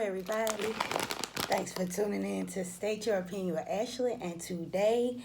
everybody. Thanks for tuning in to State Your Opinion with Ashley. And today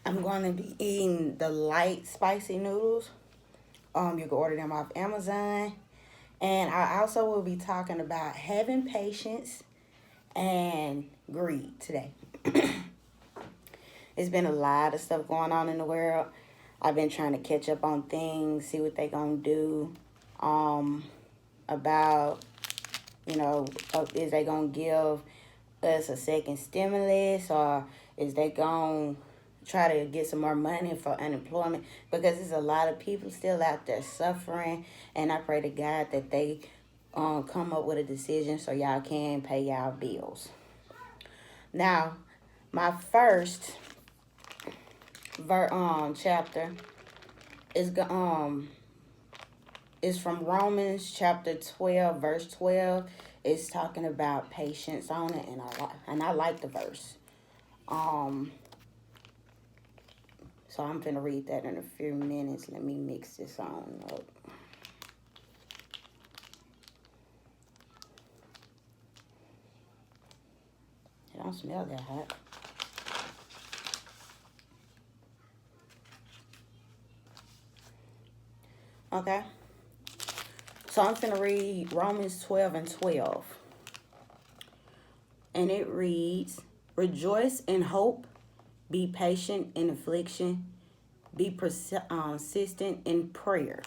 I'm going to be eating the light spicy noodles. You can order them off Amazon. And I also will be talking about having patience and greed today. It's been a lot of stuff going on in the world. I've been trying to catch up on things, see what they gonna do about, is they gonna give us a second stimulus, or is they gonna try to get some more money for unemployment, because there's a lot of people still out there suffering. And I pray to God that they come up with a decision so y'all can pay y'all bills. Now, my first chapter is from Romans chapter 12, verse 12. It's talking about patience on it, and I like the verse. So I'm finna read that in a few minutes. Let me mix this on up. It don't smell that hot. Okay. So I'm finna read Romans 12 and 12. And it reads, "Rejoice in hope, be patient in affliction, be persistent in prayer."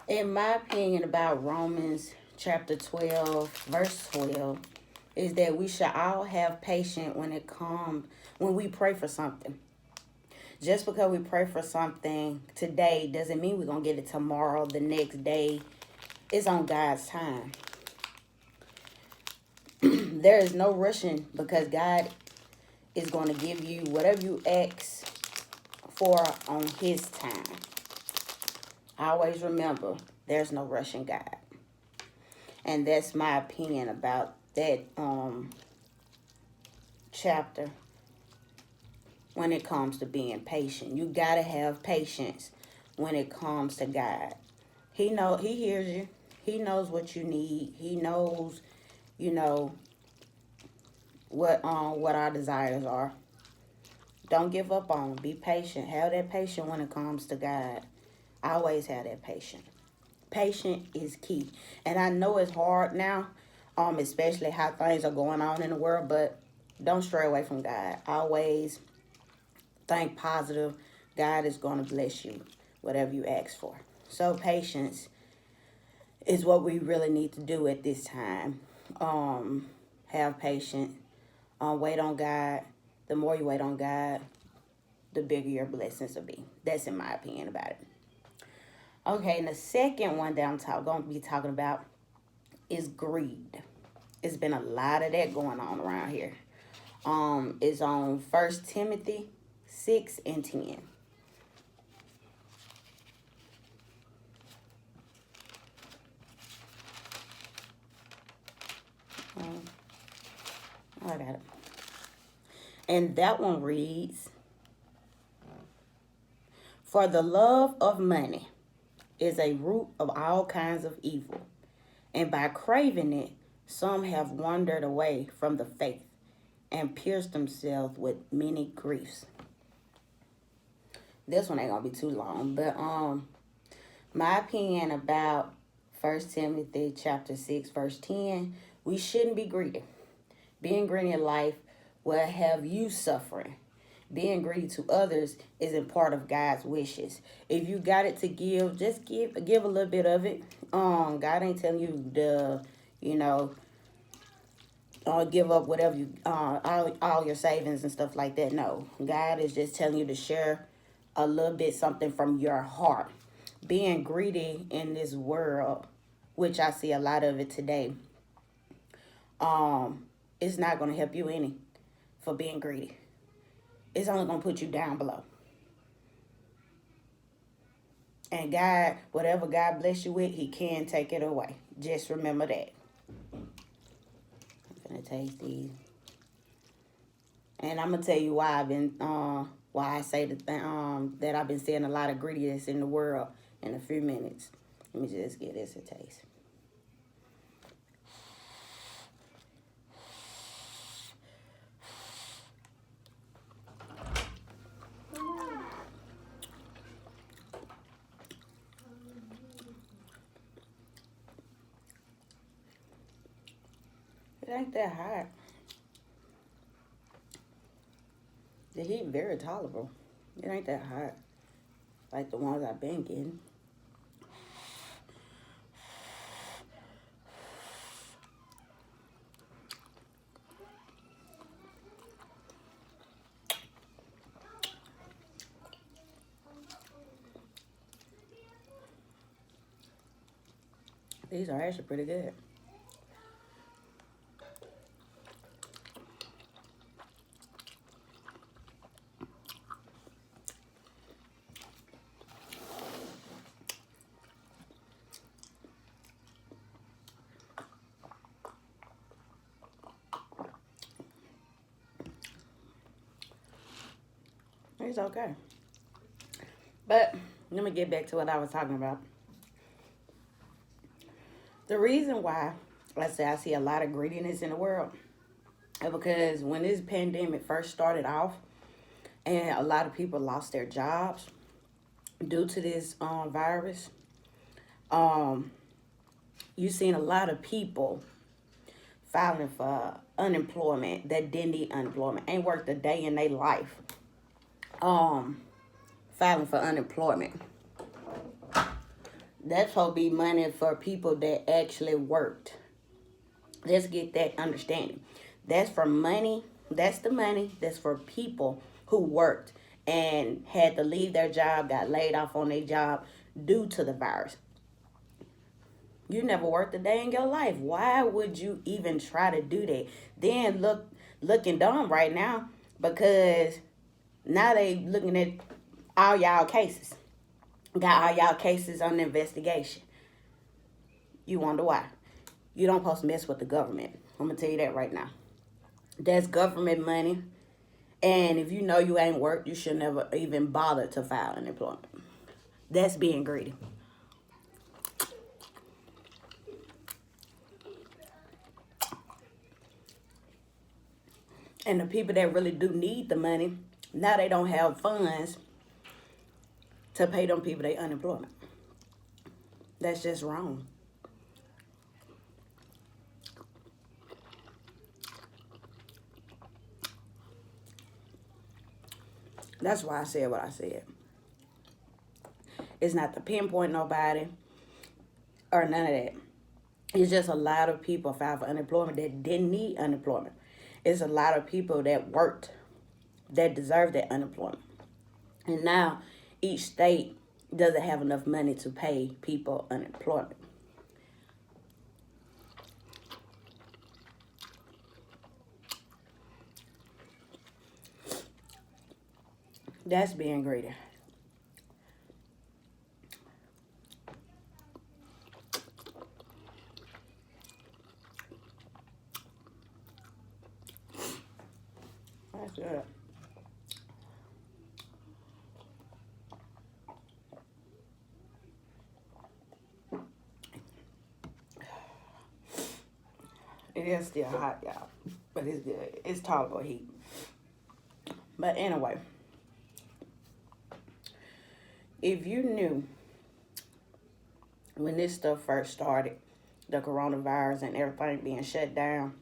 In my opinion about Romans chapter 12, verse 12, is that we should all have patience when we pray for something. Just because we pray for something today doesn't mean we're going to get it tomorrow, the next day. It's on God's time. There is no rushing, because God is going to give you whatever you ask for on His time. Always remember, there's no rushing God. And that's my opinion about that chapter. When it comes to being patient, you gotta have patience when it comes to God. He hears you. He knows what you need. He knows, what our desires are. Don't give up on him. Be patient. Have that patience when it comes to God. Always have that patience. Patience is key. And I know it's hard now, especially how things are going on in the world, but don't stray away from God. Always think positive. God is going to bless you, whatever you ask for. So patience is what we really need to do at this time. Have patience. Wait on God. The more you wait on God, the bigger your blessings will be. That's in my opinion about it. Okay, and the second one that I'm going to be talking about is greed. It's been a lot of that going on around here. It's on 1 Timothy 6 and 10. I got it. And that one reads, "For the love of money is a root of all kinds of evil, and by craving it, some have wandered away from the faith and pierced themselves with many griefs." This one ain't gonna be too long, but my opinion about 1 Timothy chapter 6, verse 10, we shouldn't be greedy. Being greedy in life will have you suffering. Being greedy to others isn't part of God's wishes. If you got it to give, just give a little bit of it. God ain't telling you to, give up whatever you all your savings and stuff like that. No, God is just telling you to share a little bit something from your heart. Being greedy in this world, which I see a lot of it today, it's not going to help you any for being greedy. It's only going to put you down below. And God, whatever God bless you with, He can take it away. Just remember that. I'm going to taste these. And I'm going to tell you why why I say that I've been seeing a lot of greediness in the world in a few minutes. Let me just give this a taste. It ain't that hot. The heat very tolerable. It ain't that hot like the ones I've been getting. These are actually pretty good. It's okay. But let me get back to what I was talking about. The reason why I say I see a lot of greediness in the world is because when this pandemic first started off and a lot of people lost their jobs due to this virus, um, you seen a lot of people filing for unemployment that didn't need unemployment, ain't worked a day in their life, filing for unemployment. That's supposed to be money for people that actually worked. Let's get that understanding. That's for money. That's the money that's for people who worked and had to leave their job, got laid off on their job due to the virus. You never worked a day in your life. Why would you even try to do that? Then looking dumb right now because now they looking at all y'all cases. Got all y'all cases under investigation. You wonder why. You don't supposed to mess with the government. I'm going to tell you that right now. That's government money. And if you know you ain't worked, you should never even bother to file unemployment. That's being greedy. And the people that really do need the money, now they don't have funds to pay them people their unemployment. That's just wrong. That's why I said what I said. It's not to pinpoint nobody or none of that. It's just a lot of people filed for unemployment that didn't need unemployment. It's a lot of people that worked that deserve that unemployment. And now each state doesn't have enough money to pay people unemployment. That's being greedy. That's good. It is still hot, y'all. But it's good. It's tolerable heat. But anyway, if you knew when this stuff first started, the coronavirus and everything being shut down,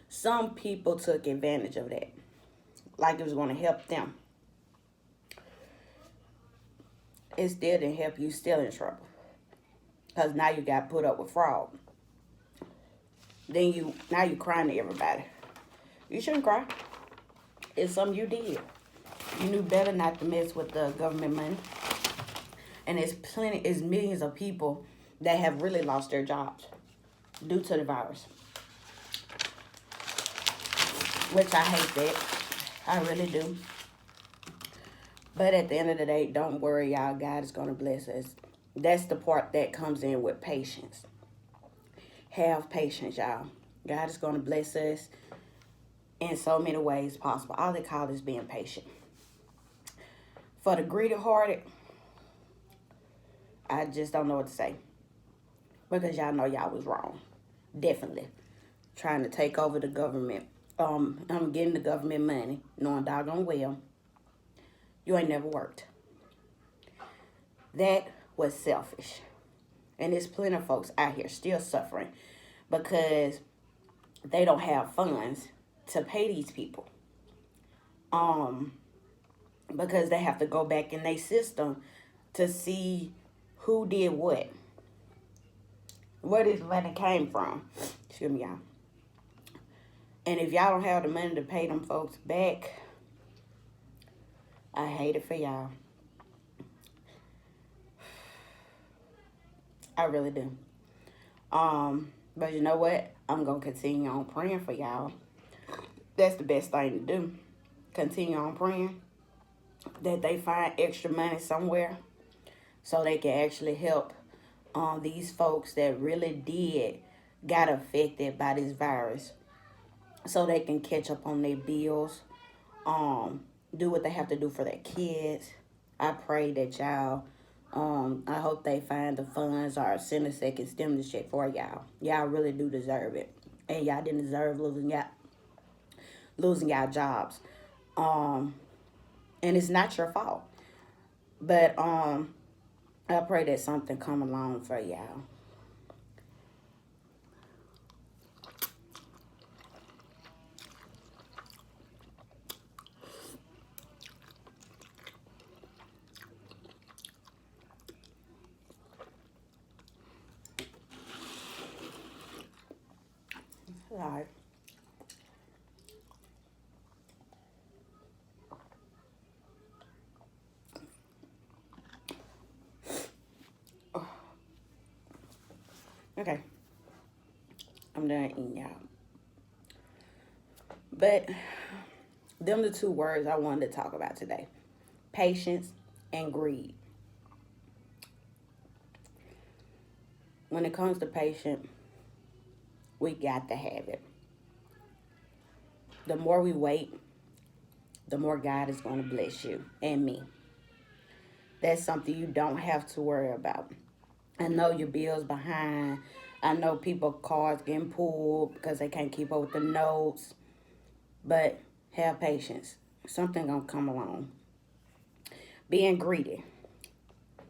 some people took advantage of that. Like it was going to help them. It still didn't help you, still in trouble. Because now you got put up with fraud. Now you crying to everybody. You shouldn't cry. It's something you did. You knew better not to mess with the government money. And it's millions of people that have really lost their jobs due to the virus. Which I hate that. I really do. But at the end of the day, don't worry, y'all. God is going to bless us. That's the part that comes in with patience. Have patience, y'all. God is going to bless us in so many ways possible. All they call is being patient. For the greedy-hearted, I just don't know what to say. Because y'all know y'all was wrong. Definitely. Trying to take over the government. I'm getting the government money, knowing doggone well you ain't never worked. That was selfish. And there's plenty of folks out here still suffering because they don't have funds to pay these people. Um, because they have to go back in their system to see who did what, where this money came from. Excuse me, y'all. And if y'all don't have the money to pay them folks back, I hate it for y'all. I really do. But you know what? I'm gonna continue on praying for y'all. That's the best thing to do. Continue on praying that they find extra money somewhere so they can actually help these folks that really did got affected by this virus, so they can catch up on their bills, do what they have to do for their kids. I pray that y'all, I hope they find the funds or send a second stimulus check for y'all. Y'all really do deserve it. And y'all didn't deserve losing y'all jobs. And it's not your fault. But I pray that something come along for y'all. All right. Okay. I'm done eating, y'all. But them the two words I wanted to talk about today. Patience and greed. When it comes to patience, we got to have it. The more we wait, the more God is going to bless you and me. That's something you don't have to worry about. I know your bills behind. I know people cards getting pulled because they can't keep up with the notes. But have patience. Something gonna come along. Being greedy.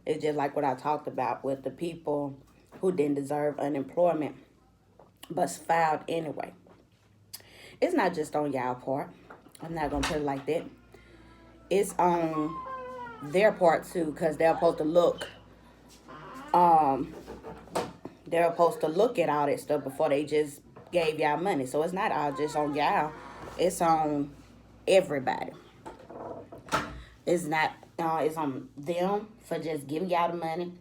It's just like what I talked about with the people who didn't deserve unemployment but filed anyway. It's not just on y'all part. I'm not gonna put it like that. It's on their part too, because um they're supposed to look at all that stuff before they just gave y'all money. So it's not all just on y'all. It's on everybody. It's not. It's on them for just giving y'all the money,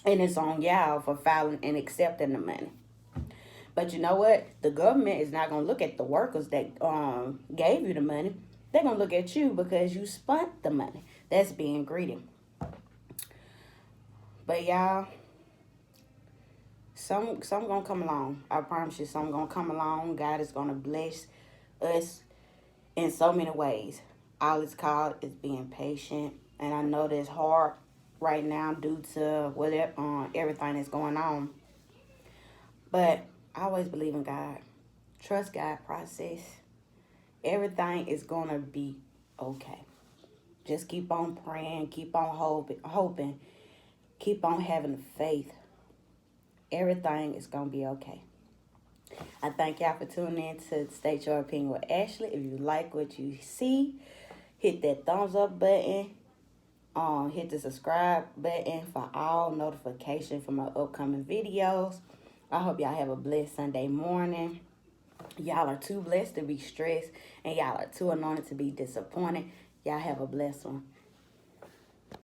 and it's on y'all for filing and accepting the money. But you know what? The government is not gonna look at the workers that gave you the money. They're gonna look at you because you spent the money. That's being greedy. But y'all, some gonna come along. I promise you, some gonna come along. God is gonna bless us in so many ways. All it's called is being patient, and I know that's hard right now due to whatever everything that's going on. But I always believe in God. Trust God process. Everything is gonna be okay. Just keep on praying, keep on hoping, keep on having faith. Everything is gonna be okay. I thank y'all for tuning in to State Your Opinion with Ashley. If you like what you see, hit that thumbs up button. Hit the subscribe button for all notifications for my upcoming videos. I hope y'all have a blessed Sunday morning. Y'all are too blessed to be stressed, and y'all are too anointed to be disappointed. Y'all have a blessed one.